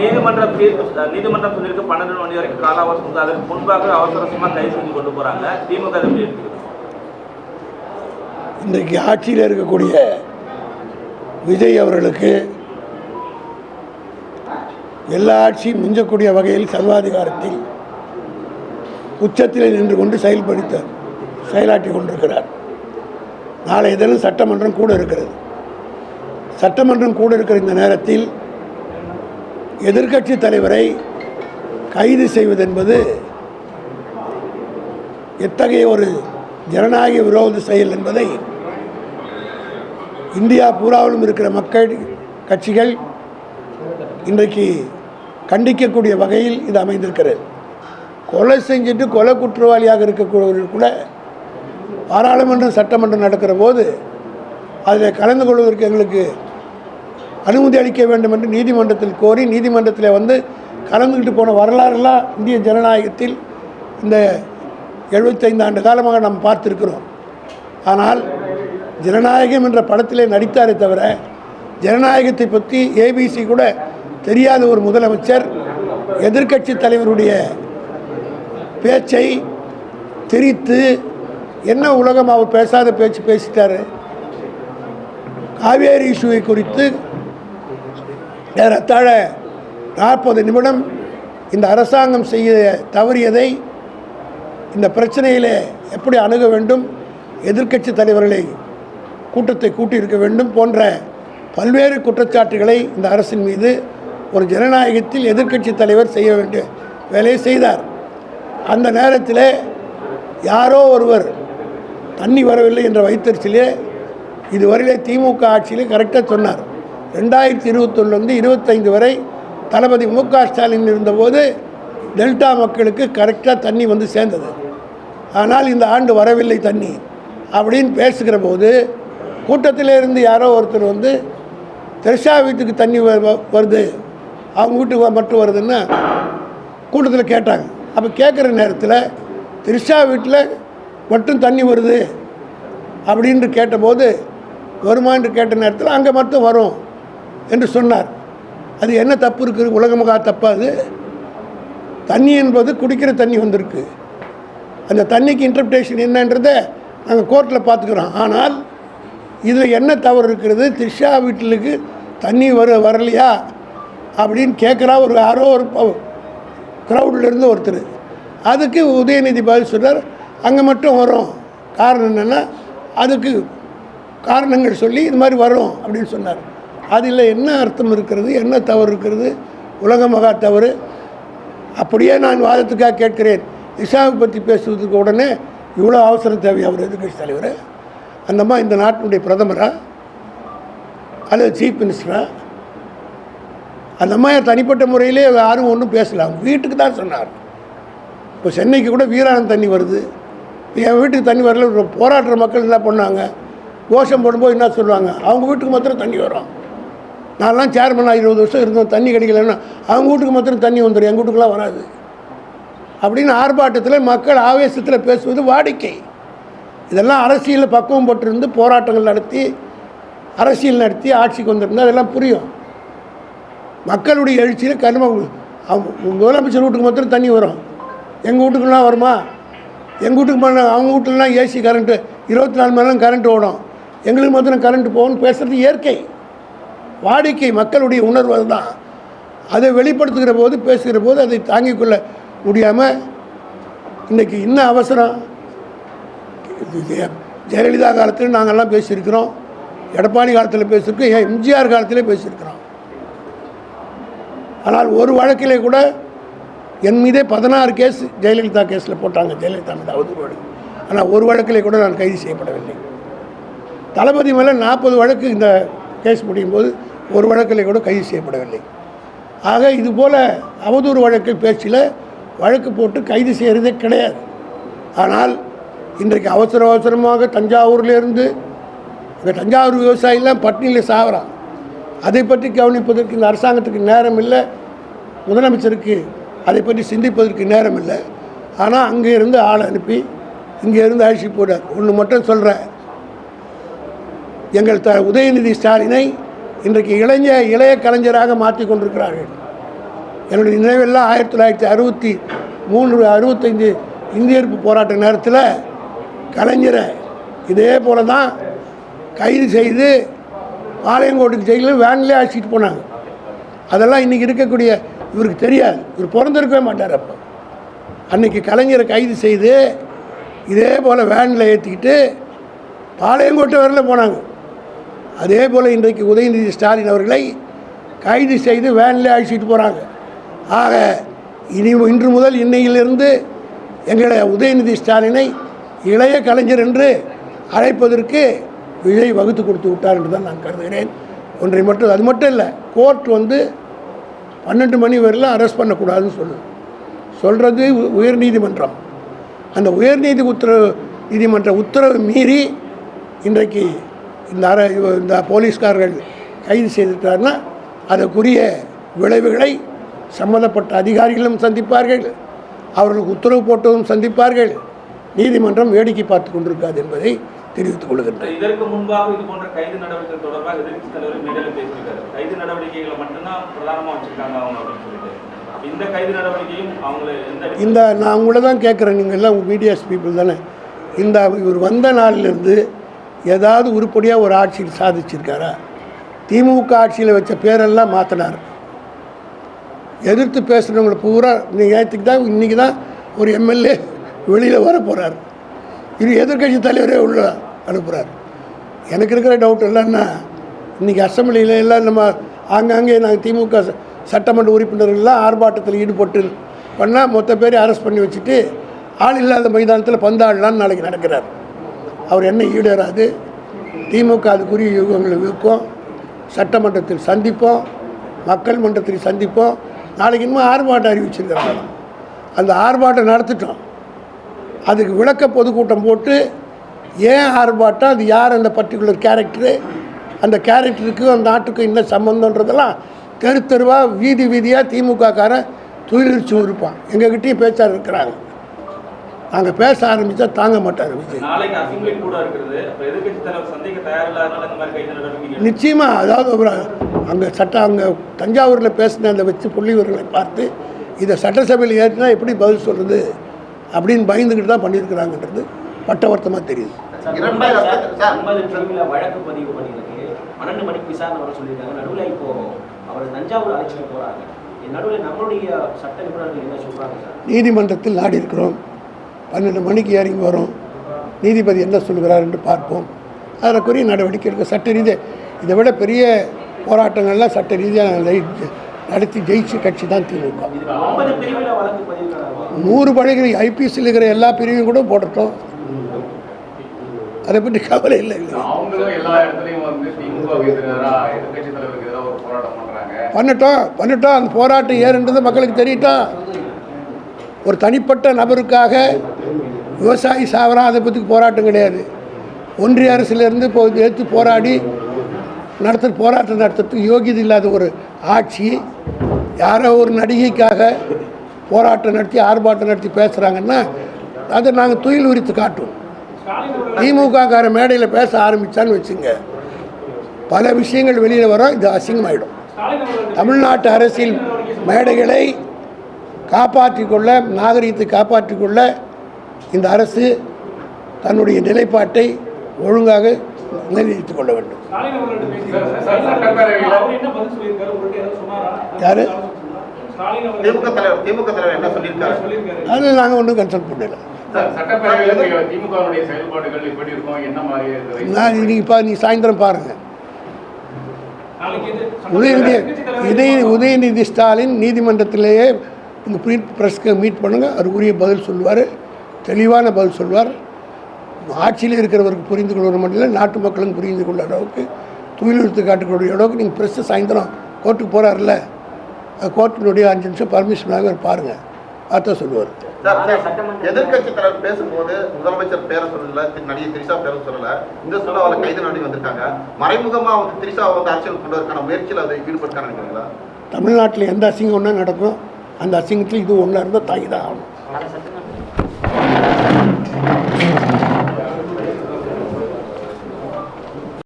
நீதிமன்றம் சொல்லியிருக்கு 12 மணி வரைக்கும் கால அவகாசம். அதற்கு முன்பாக அவசரமாக கைது செஞ்சு கொண்டு போறாங்க. திமுக இன்றைக்கு ஆட்சியில் இருக்கக்கூடிய விஜய் அவர்களுக்கு எல்லா ஆட்சியும் மிஞ்சக்கூடிய வகையில் சர்வாதிகாரத்தில் உச்சத்தில் நின்று கொண்டு செயலாற்றி கொண்டிருக்கிறார். நாளை தினம் சட்டமன்றம் கூட இருக்கிறது. சட்டமன்றம் கூட இருக்கிற இந்த நேரத்தில் எதிர்க்கட்சி தலைவரை கைது செய்வது என்பது எத்தகைய ஒரு ஜனநாயக விரோத செயல் என்பதை இந்தியா பூராவிலும் இருக்கிற மக்கள் கட்சிகள் இன்றைக்கு கண்டிக்கக்கூடிய வகையில் இது அமைந்திருக்கிறது. கொலை செஞ்சுட்டு கொலை குற்றவாளியாக இருக்கக்கூடியவர்கள் கூட பாராளுமன்றம் சட்டமன்றம் நடக்கிற போது அதில் கலந்து கொள்வதற்கு எங்களுக்கு அனுமதி அளிக்க வேண்டும் என்று நீதிமன்றத்தில் கோரி நீதிமன்றத்தில் வந்து கலந்துக்கிட்டு போன வரலாறுலாம் இந்திய ஜனநாயகத்தில் இந்த 75 ஆண்டு காலமாக நாம் பார்த்துருக்கிறோம். ஆனால் ஜனநாயகம் என்ற படத்திலே நடித்தாரே தவிர ஜனநாயகத்தை பற்றி ஏபிசி கூட தெரியாத ஒரு முதலமைச்சர் எதிர்க்கட்சி தலைவருடைய பேச்சை திரித்து என்ன உலகம் அவர் பேசாத பேச்சு பேசிட்டார். காவேரி இஷ்யூவை குறித்து ஏறத்தாழ 40 நிமிடம் இந்த அரசாங்கம் செய்ய தவறியதை, இந்த பிரச்சனையில் எப்படி அணுக வேண்டும், எதிர்க்கட்சி தலைவர்களை கூட்டத்தை கூட்டியிருக்க வேண்டும் போன்ற பல்வேறு குற்றச்சாட்டுகளை இந்த அரசின் மீது ஒரு ஜனநாயகத்தில் எதிர்க்கட்சி தலைவர் செய்ய வேண்டிய வேலையை செய்தார். அந்த நேரத்தில் யாரோ ஒருவர் தண்ணி வரவில்லை என்ற வைத்தறிச்சிலே இதுவரையிலே திமுக ஆட்சியிலே கரெக்டாக சொன்னார். 2021 25 வரை தளபதி மு.க. ஸ்டாலின் இருந்தபோது டெல்டா மக்களுக்கு கரெக்டாக தண்ணி வந்து சேர்ந்தது. ஆனால் இந்த ஆண்டு வரவில்லை தண்ணி அப்படின்னு பேசுகிற போது கூட்டத்தில் இருந்து யாரோ ஒருத்தர் வந்து திரிஷா வீட்டுக்கு தண்ணி வருது, அவங்க வீட்டுக்கு மட்டும் வருதுன்னு கூட்டத்தில் கேட்டாங்க. அப்போ கேட்குற நேரத்தில் திரிஷா வீட்டில் மட்டும் தண்ணி வருது அப்படின்ட்டு கேட்டபோது வருமானு கேட்ட நேரத்தில் அங்கே மட்டும் வரும் என்று சொன்னார். அது என்ன தப்பு இருக்குது? உலகமாக தப்பாது. தண்ணி என்பது குடிக்கிற தண்ணி வந்திருக்கு. அந்த தண்ணிக்கு இன்டர்பிரேஷன் என்னன்றதை நாங்கள் கோர்ட்டில் பார்த்துக்கிறோம். ஆனால் இதில் என்ன தவறு இருக்கிறது? திரிஷா வீட்டிலுக்கு தண்ணி வரலையா அப்படின்னு கேட்குறா ஒரு யாரோ ஒரு க்ரௌட்லேருந்து ஒருத்தர். அதுக்கு உதயநிதி பதில் சொல்கிறார், அங்கே மட்டும் வரும். காரணம் என்னென்னா அதுக்கு காரணங்கள் சொல்லி இது மாதிரி வரும் அப்படின்னு சொன்னார். அதில் என்ன அர்த்தம் இருக்கிறது? என்ன தவறு இருக்கிறது? உலக மகா தவறு. அப்படியே நான் வாதத்துக்காக கேட்கிறேன், இஷாவை பற்றி பேசுவதற்கு உடனே இவ்வளோ அவசரம் தேவை? அவர் எதிர்க்கட்சி தலைவர் அந்தம்மா இந்த நாட்டினுடைய பிரதமரா அல்லது சீஃப் மினிஸ்டரா? அந்தம்மா தனிப்பட்ட முறையிலே யாரும் ஒன்றும் பேசலாம், வீட்டுக்கு தான் சொன்னார். இப்போ சென்னைக்கு கூட வீராணம் தண்ணி வருது, என் வீட்டுக்கு தண்ணி வரல. போராடுற மக்கள் என்ன பண்ணாங்க? கோஷம் போடும்போது என்ன சொல்லுவாங்க? அவங்க வீட்டுக்கு மாத்திரம் தண்ணி வரும். நான்லாம் சேர்மனாக 20 வருஷம் இருந்தோம், தண்ணி கிடைக்கலன்னா அவங்க வீட்டுக்கு மாத்திரம் தண்ணி வந்துடும், எங்கள் வீட்டுக்குலாம் வராது அப்படின்னு ஆர்ப்பாட்டத்தில் மக்கள் ஆவேசத்தில் பேசுவது வாடிக்கை. இதெல்லாம் அரசியலில் பக்குவம் போட்டிருந்து போராட்டங்கள் நடத்தி அரசியல் நடத்தி ஆட்சிக்கு வந்திருந்தால் அதெல்லாம் புரியும். மக்களுடைய எழுச்சியில் முதலமைச்சர் வீட்டுக்கு மாத்திரம் தண்ணி வரும், எங்கள் வீட்டுக்குலாம் வருமா? எங்கள் வீட்டுக்கு அவங்க வீட்டுலலாம் ஏசி கரண்ட்டு 24 மணி நேரம் கரண்ட் ஓடும், எங்களுக்கு மாத்திரம் கரண்ட்டு போகணும்னு பேசுகிறது இயற்கை, வாடிக்கை, மக்களுடைய உணர்வு. அதுதான். அதை வெளிப்படுத்துகிற போது பேசுகிற போது அதை தாங்கிக் கொள்ள முடியாமல் இன்றைக்கி இன்னும் அவசரம். ஜெயலலிதா காலத்தில் நாங்கள்லாம் பேசியிருக்கிறோம், எடப்பாடி காலத்தில் பேசியிருக்கோம், எம்ஜிஆர் காலத்திலே பேசியிருக்கிறோம். ஆனால் ஒரு வழக்கிலே கூட என் மீதே 16 கேஸ் ஜெயலலிதா கேஸில் போட்டாங்க, ஜெயலலிதா மீது அவதூறு. ஆனால் ஒரு வழக்கிலே கூட நான் கைது செய்யப்படவில்லை. தளபதி மேலே 40 வழக்கு இந்த கேஸ் முடியும் போது ஒரு வழக்கிலே கூட கைது செய்யப்படவில்லை. ஆக இதுபோல் அவதூறு வழக்கு பேச்சில் வழக்கு போட்டு கைது செய்கிறதே கிடையாது. ஆனால் இன்றைக்கு அவசரமாக தஞ்சாவூர்லேருந்து இந்த தஞ்சாவூர் விவசாயிலாம் பட்டினியில் சாகிறான். அதை பற்றி கவனிப்பதற்கு இந்த அரசாங்கத்துக்கு நேரம் இல்லை, முதலமைச்சருக்கு அதை பற்றி சிந்திப்பதற்கு நேரம் இல்லை. ஆனால் அங்கே இருந்து ஆளை அனுப்பி இங்கே இருந்து அழிச்சு போட்டார். ஒன்று மட்டும் சொல்கிறேன், எங்கள் உதயநிதி ஸ்டாலினை இன்றைக்கு இளைய கலைஞராக மாற்றி கொண்டிருக்கிறார்கள். என்னுடைய நினைவெல்லாம் 1963 65 இந்திய எதிர்ப்பு போராட்ட நேரத்தில் கலைஞரை இதே போல தான் கைது செய்து பாளையங்கோட்டுக்கு ஜெயிலில் வேன்லேயே அழைச்சிட்டு போனாங்க. அதெல்லாம் இன்றைக்கி இருக்கக்கூடிய இவருக்கு தெரியாது, இவர் பிறந்திருக்கவே மாட்டார். அப்போ அன்றைக்கி கலைஞரை கைது செய்து இதே போல் வேனில் ஏற்றிக்கிட்டு பாளையங்கோட்டை வரல போனாங்க. அதே போல் இன்றைக்கு உதயநிதி ஸ்டாலின் அவர்களை கைது செய்து வேனில் அழைச்சிட்டு போகிறாங்க. ஆக இன்று முதல் இன்னையிலிருந்து எங்களை உதயநிதி ஸ்டாலினை இளைய கலைஞர் என்று அழைப்பதற்கு விஜய் வகுத்து கொடுத்து விட்டார் என்று தான் நான் கருதுகிறேன். ஒன்றை மட்டும், அது மட்டும் இல்லை, கோர்ட் 12 மணி வரையிலும் அரெஸ்ட் பண்ணக்கூடாதுன்னு சொல்கிறது உயர்நீதிமன்றம். அந்த நீதிமன்ற உத்தரவு மீறி இன்றைக்கு இந்த போலீஸ்காரர்கள் கைது செய்திருக்கிறார்னா அதற்குரிய விளைவுகளை சம்பந்தப்பட்ட அதிகாரிகளும் சந்திப்பார்கள், அவர்களுக்கு உத்தரவு போட்டதும் சந்திப்பார்கள். நீதிமன்றம் வேடிக்கை பார்த்து கொண்டிருக்காது என்பதை தெரிவித்துக் கொள்கின்றனர். இதற்கு முன்பாக இது போன்ற கைது நடவடிக்கை தொடர்பாக எதிர்க்கட்சித் தலைவர் மேடையில் பேசியிருக்காரு. கைது நடவடிக்கைகளை மட்டும்தான் பிரதானமாக வச்சிருக்காங்க அவங்க அப்படின்னு சொல்லிட்டு, இந்த கைது நடவடிக்கையும் அவங்களை நான் உங்களை தான் கேட்குறேன், நீங்கள் எல்லாம் மீடியாஸ் பீப்புள் தானே, இவர் வந்த நாளிலிருந்து ஏதாவது உருப்படியாக ஒரு ஆட்சியில் சாதிச்சிருக்காரா? திமுக ஆட்சியில் வச்ச பேரெல்லாம் மாற்றினார். எதிர்த்து பேசுகிறவங்களை பூரா நேற்றுக்கு தான் இன்றைக்கி தான் ஒரு எம்எல்ஏ வெளியில் வர போகிறார். இது எதிர்கட்சி தலைவரே உள்ள அனுப்புகிறார். எனக்கு இருக்கிற டவுட் இல்லைன்னா, இன்றைக்கி அசம்பிளியில் எல்லாம் நம்ம ஆங்காங்கே நாங்கள் திமுக சட்டமன்ற உறுப்பினர்கள்லாம் ஆர்ப்பாட்டத்தில் ஈடுபட்டு பண்ணால் மொத்த பேரையும் அரெஸ்ட் பண்ணி வச்சுட்டு ஆள் இல்லாத மைதானத்தில் பந்தாடலான்னு நாளைக்கு நடக்கிறார். அவர் என்ன ஈடேறாது. திமுக அதுக்குரிய யுகங்களை வைக்கும், சட்டமன்றத்தில் சந்திப்போம், மக்கள் மன்றத்தில் சந்திப்போம். நாளைக்கு இன்னும் ஆர்ப்பாட்டம் அறிவிச்சிருக்கிறாங்க. அந்த ஆர்ப்பாட்டம் நடத்திட்டோம், அதுக்கு விளக்க பொதுக்கூட்டம் போட்டு ஏன் ஆர்ப்பாட்டம், அது யார் அந்த பர்டிகுலர் கேரக்டரு, அந்த கேரக்டருக்கு அந்த நாட்டுக்கு என்ன சம்மந்தன்றதெல்லாம் தெருவாக வீதியாக திமுககாரன் துயிலிச்சு இருப்பான். எங்ககிட்டையும் பேச்சாளர் இருக்கிறாங்க. நாங்கள் பேச ஆரம்பித்தா தாங்க மாட்டார் விஜய். நிச்சயமாக, அதாவது அங்கே தஞ்சாவூரில் பேசின அந்த வச்சு புள்ளிவர்களை பார்த்து இதை சட்டசபையில் ஏற்றினா எப்படி பதில் சொல்கிறது அப்படின்னு பயந்துக்கிட்டு தான் பண்ணியிருக்கிறாங்கன்றது பட்டவர்த்தமாக தெரியுது. வழக்கு பதிவு பண்ணியிருக்கு, 12 மணிக்கு விசாரணை வர சொல்லியிருக்காங்க. நடுவில் இப்போ அவர் தஞ்சாவூர் அழைச்சிட்டு போகிறாங்க. நடுவில் நம்மளுடைய சட்ட நிபுணர்கள் என்ன சொல்கிறாங்க சார்? நீதிமன்றத்தில் நாடி இருக்கிறோம், 12 மணிக்கு இறங்கி வரும், நீதிபதி என்ன சொல்கிறார் என்று பார்ப்போம். அதற்குரிய நடவடிக்கை எடுக்க சட்ட ரீதியாக இதை விட பெரிய போராட்டங்கள்லாம் சட்ட ரீதியாக நடத்தி ஜெயிச்சு கட்சி தான் திமுக. 100 படைகள் ஐபிஎஸ்சில் இருக்கிற எல்லா பிரிவையும் கூட போடட்டும், அதை பற்றி கவலை இல்லை. பண்ணட்டும் அந்த போராட்டம் ஏறுன்றது மக்களுக்கு தெரியட்டும். ஒரு தனிப்பட்ட நபருக்காக விவசாயி சாவரா, அதை பற்றி போராட்டம் கிடையாது. ஒன்றிய அரசிலிருந்து இப்போ எடுத்து போராடி போராட்டம் நடத்துறதுக்கு யோகியது இல்லாத ஒரு ஆட்சி யாரோ ஒரு நடிகைக்காக போராட்டம் நடத்தி ஆர்ப்பாட்டம் நடத்தி பேசுகிறாங்கன்னா அதை நாங்கள் துயில் உரித்து காட்டுவோம். திமுககார மேடையில் பேச ஆரம்பித்தான்னு வச்சுங்க, பல விஷயங்கள் வெளியில் வரும், இது அசிங்கமாயிடும். தமிழ்நாட்டு அரசியல் மேடைகளை காப்பாற்றிக்கொள்ள, நாகரிகத்தை காப்பாற்றிக்கொள்ள இந்த அரசு தன்னுடைய நிலைப்பாட்டை ஒழுங்காக நிலைநிறுத்திக் கொள்ள வேண்டும். யாரு அதில் நாங்கள் ஒன்றும் கன்சல்ட் பண்ணல. நீ சாயந்தரம் பாருங்க, உதயநிதி ஸ்டாலின் நீதிமன்றத்திலேயே உங்கள் ப்ரெஸ்க்கு மீட் பண்ணுங்கள், அதுக்குரிய பதில் சொல்லுவார், தெளிவான பதில் சொல்வார். ஆட்சியில் இருக்கிறவருக்கு புரிந்து கொள்வது மட்டும் இல்லை, நாட்டு மக்களும் புரிந்து கொள்ள அளவுக்கு துயிலெழுத்து காட்டக்கூடிய அளவுக்கு நீங்கள் ப்ரெஸ்ஸு சாயந்தரம் கோர்ட்டுக்கு போகிறார்ல, கோர்ட்டினுடைய 5 நிமிஷம் பர்மிஷனாக பாருங்கள், பார்த்தா சொல்லுவார். எதிர்கட்சி தலைவர் பேசும்போது முதலமைச்சர் பேரை சொல்லல, நடிகை திரிஷா பேரை சொல்லல, இந்த சொல்ல அவளை கைது நடத்தி வந்திருக்காங்க. மறைமுகமாக திரிஷாவை அரசியல் கொண்டு வரக்கான முயற்சியில் அதை ஈடுபடுத்தான்னு நினைக்கிறீங்களா? தமிழ்நாட்டில் எந்த அசிங்கம் ஒன்றா நடக்கும், அந்த அசிங்கத்தில் இது ஒன்றா இருந்தால் தாங்கி தான் ஆகணும்.